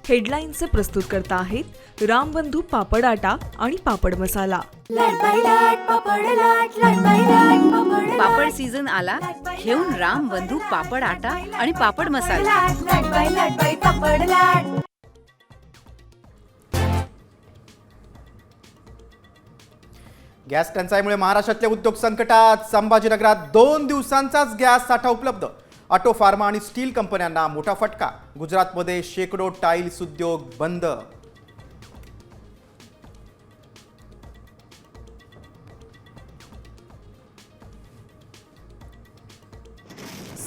हेडलाईनचे प्रस्तुतकर्ता आहेत रामबंधू पापड आटा आणि पापड मसाला। पापड सीझन आला, घेऊन रामबंधू पापड आटा आणि पापड मसाला। गॅस टंचाईमुळे महाराष्ट्रातले उद्योग संकटात। संभाजीनगरात 2 दिवसांचाच गॅस साठा उपलब्ध। ऑटो, फार्मा आणि स्टील कंपन्यांना मोठा फटका। गुजरातमध्ये शेकडो टाइल्स उद्योग बंद।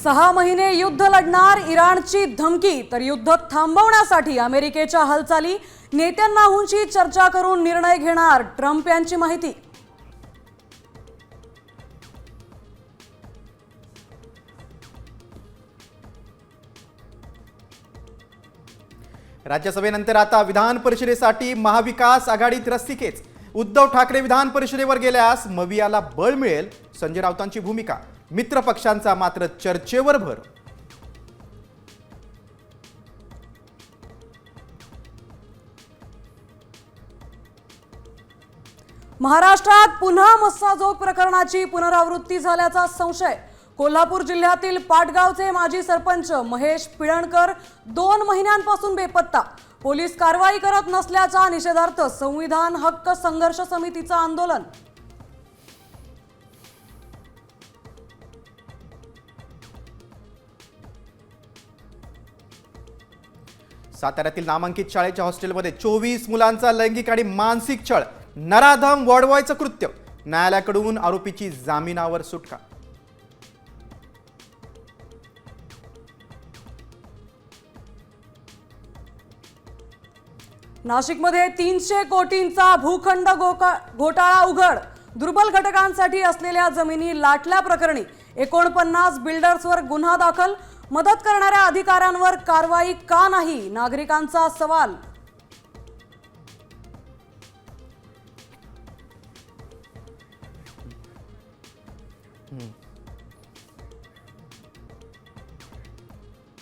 6 महिने युद्ध लढणार इराणची धमकी, तर युद्ध थांबवण्यासाठी अमेरिकेच्या हालचाली। नेत्यांनाहूंशी चर्चा करून निर्णय घेणार ट्रम्प यांची माहिती। राज्यसभेनंतर आता विधान परिषदेसाठी महाविकास आघाडीत रस्सीखेच। उद्धव ठाकरे विधान परिषदेवर गेल्यास मवियाला बळ मिळेल, संजय राऊतांची भूमिका। मित्र पक्षांचा मात्र चर्चेवर भर। महाराष्ट्रात पुन्हा मस्साजोग प्रकरणाची पुनरावृत्ती झाल्याचा संशय। कोल्हापूर जिल्ह्यातील पाटगावचे माजी सरपंच महेश पिळणकर 2 महिन्यांपासून बेपत्ता। पोलीस कारवाई करत नसल्याच्या निषेधार्थ संविधान हक्क संघर्ष समितीचं आंदोलन। साताऱ्यातील नामांकित शाळेच्या हॉस्टेलमध्ये 24 मुलांचा लैंगिक आणि मानसिक छळ, नराधम वडवायचं कृत्य। न्यायालयाकडून आरोपीची जामिनावर सुटका। नाशिकमध्ये 300 कोटींचा भूखंड घोटाळा उघड। दुर्बल घटकांसाठी असलेल्या जमिनी लाटल्या प्रकरणी 49 बिल्डर्सवर गुन्हा दाखल। मदत करणाऱ्या अधिकाऱ्यांवर कारवाई का नाही, नागरिकांचा सवाल।